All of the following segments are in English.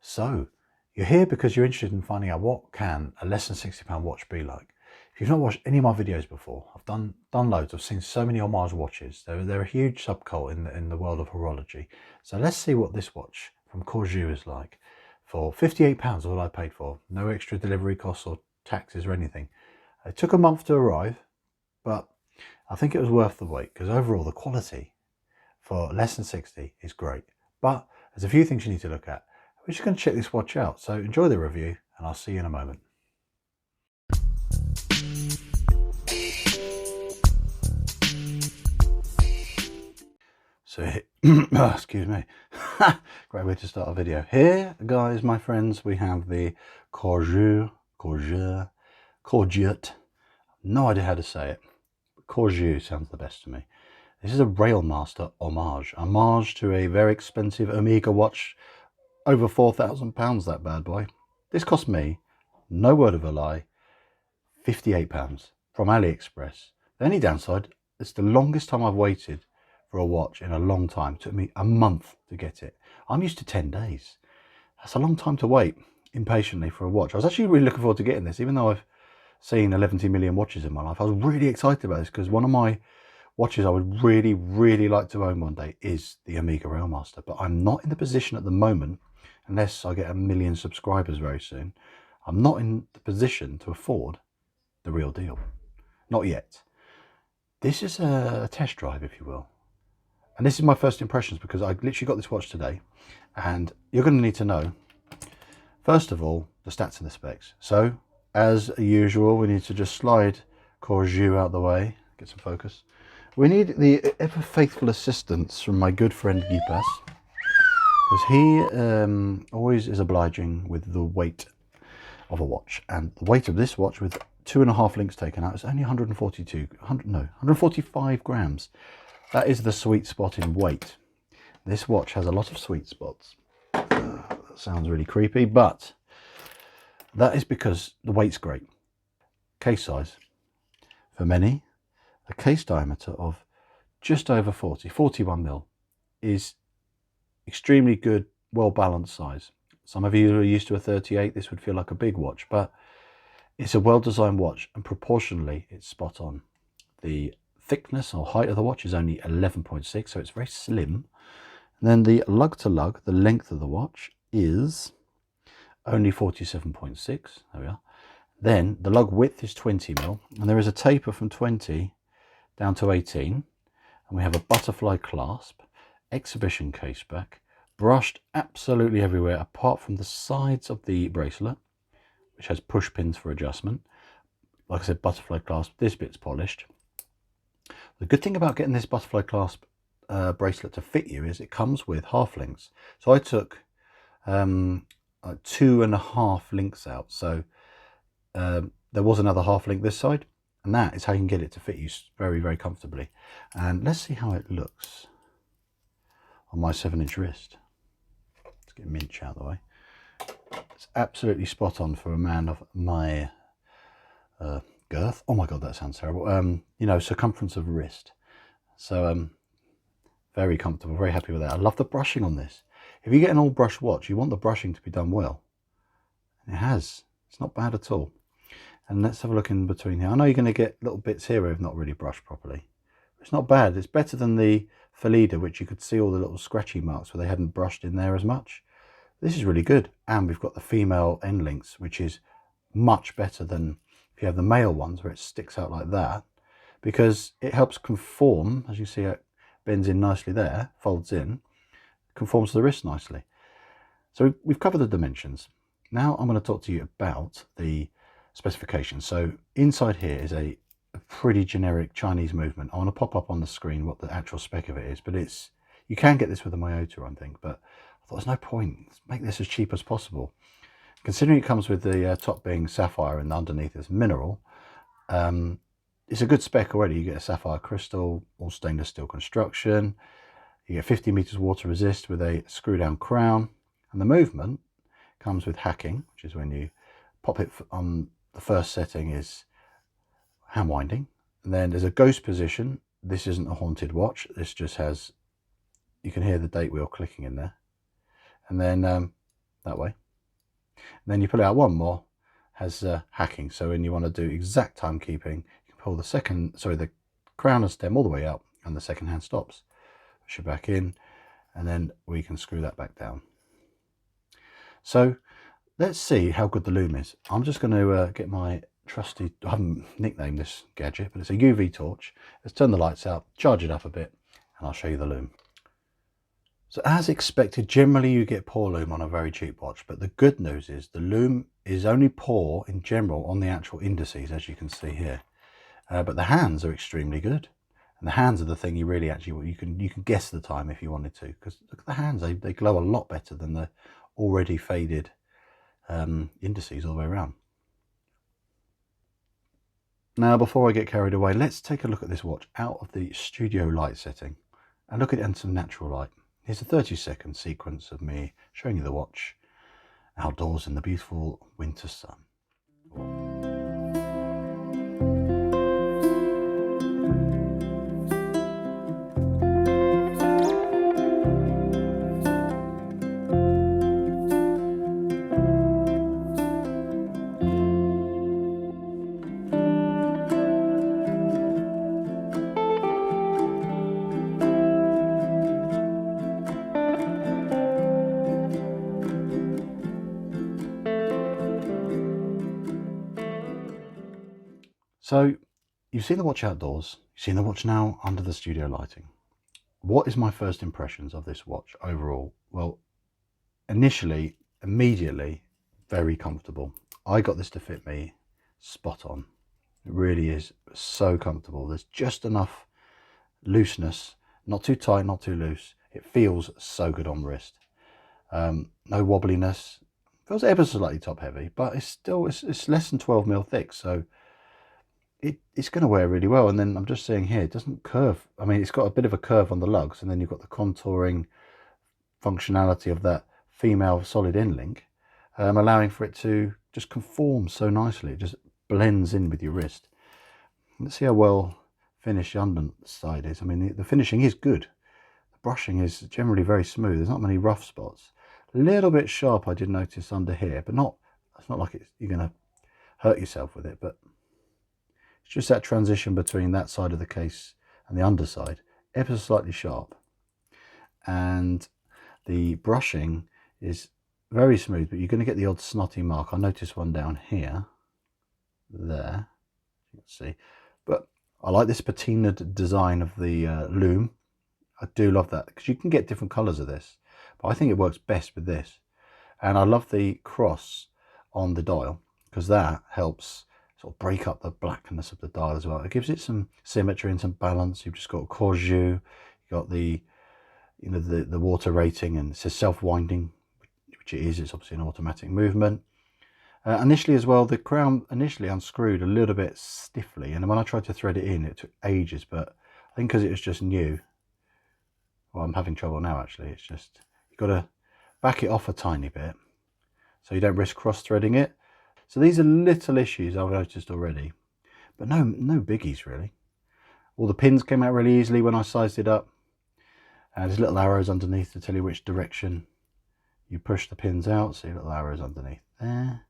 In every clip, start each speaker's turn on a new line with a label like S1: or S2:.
S1: So, you're here because you're interested in finding out what can a less than £60 watch be like. If you've not watched any of my videos before, I've done loads. I've seen so many homage watches. They're a huge subcult in the world of horology. So let's see what this watch from Corgeut is like. For £58, all I paid for. No extra delivery costs or taxes or anything. It took a month to arrive, but I think it was worth the wait because overall the quality for less than 60 is great. But there's a few things you need to look at. We're just going to check this watch out. So enjoy the review and I'll see you in a moment. So, excuse me, great way to start a video. Here, guys, my friends, we have the Corgeut, no idea how to say it, but Corgeut sounds the best to me. This is a Railmaster homage to a very expensive Omega watch, over £4,000, that bad boy. This cost me, no word of a lie, £58 from AliExpress. The only downside, it's the longest time I've waited for a watch in a long time. It took me a month to get it. I'm used to 10 days. That's a long time to wait impatiently for a watch. I was actually really looking forward to getting this, even though I've seen 11 million watches in my life. I was really excited about this because one of my watches I would really like to own one day is the Omega Railmaster, but I'm not in the position at the moment, unless I get 1 million subscribers very soon. I'm not in the position to afford the real deal. Not yet. This is a test drive, if you will. And this is my first impressions because I literally got this watch today, and you're going to need to know, first of all, the stats and the specs. So, as usual, we need to just slide Corgeut out the way, get some focus. We need the ever faithful assistance from my good friend Gipas, because he always is obliging with the weight of a watch. And the weight of this watch, with 2.5 links taken out, is only 145 grams. That is the sweet spot in weight. This watch has a lot of sweet spots. That sounds really creepy, but that is because the weight's great. Case size. For many, a case diameter of just over 41 mil is extremely good, well-balanced size. Some of you are used to a 38. This would feel like a big watch, but it's a well-designed watch, and proportionally, it's spot on. The thickness or height of the watch is only 11.6, so it's very slim. And then the lug to lug, the length of the watch, is only 47.6. There we are. Then the lug width is 20 mil, and there is a taper from 20 down to 18. And we have a butterfly clasp, exhibition case back, brushed absolutely everywhere apart from the sides of the bracelet, which has push pins for adjustment. Like I said, butterfly clasp, this bit's polished. The good thing about getting this butterfly clasp bracelet to fit you is it comes with half links. So I took 2.5 links out. So there was another half link this side, and that is how you can get it to fit you very comfortably. And let's see how it looks on my 7-inch wrist. Let's get Minch out of the way. It's absolutely spot on for a man of my girth. Oh my god, that sounds terrible. You know, circumference of wrist. So very comfortable, very happy with that. I love the brushing on this. If you get an all brush watch, you want the brushing to be done well, and it has. It's not bad at all. And let's have a look in between here. I know you're going to get little bits here where I've not really brushed properly. It's not bad. It's better than the Felida, which you could see all the little scratchy marks where they hadn't brushed in there as much. This is really good. And we've got the female end links, which is much better than if you have the male ones where it sticks out like that, because it helps conform. As you see, it bends in nicely there, folds in, conforms to the wrist nicely. So we've covered the dimensions. Now I'm going to talk to you about the specifications. So inside here is a pretty generic Chinese movement. I want to pop up on the screen what the actual spec of it is, but you can get this with a Miyota, I think, but I thought there's no point. Let's make this as cheap as possible. Considering it comes with the top being sapphire and underneath is mineral, it's a good spec already. You get a sapphire crystal, all stainless steel construction. You get 50 meters water resist with a screw down crown, and the movement comes with hacking, which is when you pop it on the first setting is hand winding, and then there's a ghost position. This isn't a haunted watch. This just has, you can hear the date wheel clicking in there, and then that way. And then you pull out one more, has hacking. So when you want to do exact timekeeping, you can pull the crown and stem all the way up, and the second hand stops. Push it back in, and then we can screw that back down. So let's see how good the Lume is. I'm just going to get my trusty, I haven't nicknamed this gadget, but it's a UV torch. Let's turn the lights out, charge it up a bit, and I'll show you the Lume. So as expected, generally you get poor Lume on a very cheap watch, but the good news is the Lume is only poor in general on the actual indices, as you can see here. But the hands are extremely good. And the hands are the thing you really actually, you can guess the time if you wanted to, because look at the hands, they glow a lot better than the already faded indices all the way around. Now, before I get carried away, let's take a look at this watch out of the studio light setting and look at it in some natural light. Here's a 30-second sequence of me showing you the watch outdoors in the beautiful winter sun. So you've seen the watch outdoors, you've seen the watch now under the studio lighting. What is my first impressions of this watch overall? Well, immediately, very comfortable. I got this to fit me spot on. It really is so comfortable. There's just enough looseness, not too tight, not too loose. It feels so good on the wrist. No wobbliness. Feels ever so slightly top heavy, but it's less than 12mm thick, so it's going to wear really well. And then I'm just seeing here, it doesn't curve. I mean, it's got a bit of a curve on the lugs, and then you've got the contouring functionality of that female solid end link, allowing for it to just conform so nicely. It just blends in with your wrist. Let's see how well finished the underside is. I mean, the finishing is good. The brushing is generally very smooth. There's not many rough spots. A little bit sharp, I did notice under here, but it's not like you're going to hurt yourself with it, but it's just that transition between that side of the case and the underside, ever so slightly sharp. And the brushing is very smooth, but you're going to get the odd snotty mark. I noticed one down here, there, you can see. But I like this patinaed design of the Lume. I do love that, because you can get different colours of this, but I think it works best with this. And I love the cross on the dial, because that helps sort of break up the blackness of the dial as well. It gives it some symmetry and some balance. You've just got Corgeut, you've got the water rating, and it says self-winding, which it is. It's obviously an automatic movement. Initially as well, the crown initially unscrewed a little bit stiffly, and when I tried to thread it in, it took ages, but I think because it was just new, well, I'm having trouble now actually. It's just, you've got to back it off a tiny bit so you don't risk cross-threading it. So these are little issues I've noticed already, but no biggies really. All the pins came out really easily when I sized it up. There's little arrows underneath to tell you which direction you push the pins out. See, little arrows underneath there.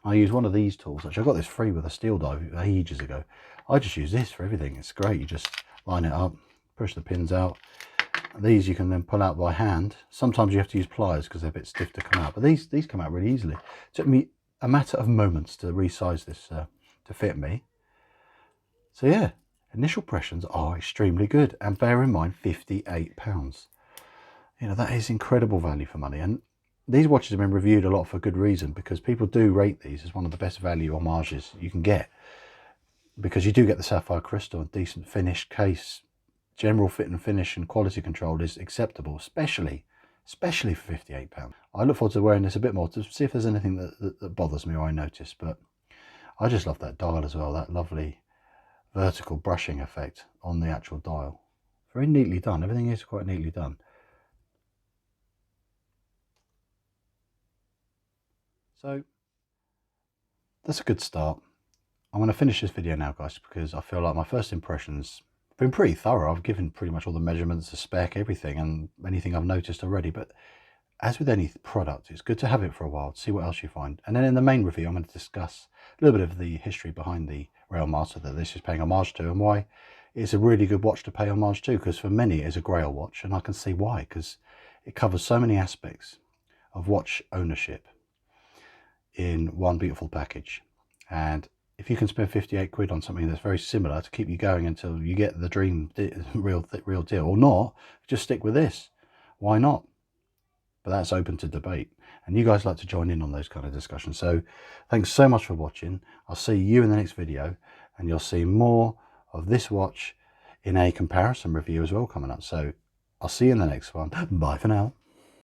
S1: I use one of these tools. Actually, I got this free with a steel dive ages ago. I just use this for everything. It's great. You just line it up, push the pins out. These you can then pull out by hand. Sometimes you have to use pliers because they're a bit stiff to come out, but these come out really easily. It took me a matter of moments to resize this to fit me. So yeah, initial impressions are extremely good, and bear in mind, £58. You know, that is incredible value for money. And these watches have been reviewed a lot for good reason, because people do rate these as one of the best value homages you can get, because you do get the sapphire crystal, and decent finished case, general fit and finish and quality control is acceptable, especially for £58. I look forward to wearing this a bit more to see if there's anything that bothers me or I notice, but I just love that dial as well, that lovely vertical brushing effect on the actual dial. Very neatly done. Everything is quite neatly done. So that's a good start. I'm going to finish this video now, guys, because I feel like my first impressions have been pretty thorough. I've given pretty much all the measurements, the spec, everything, and anything I've noticed already, but as with any product, it's good to have it for a while to see what else you find. And then in the main review, I'm going to discuss a little bit of the history behind the Railmaster that this is paying homage to, and why it's a really good watch to pay homage to, because for many it's a grail watch, and I can see why, because it covers so many aspects of watch ownership in one beautiful package. And if you can spend 58 quid on something that's very similar to keep you going until you get the dream real deal, or not, just stick with this. Why not? But that's open to debate, and you guys like to join in on those kind of discussions. So thanks so much for watching. I'll see you in the next video, and you'll see more of this watch in a comparison review as well coming up. So I'll see you in the next one. Bye for now.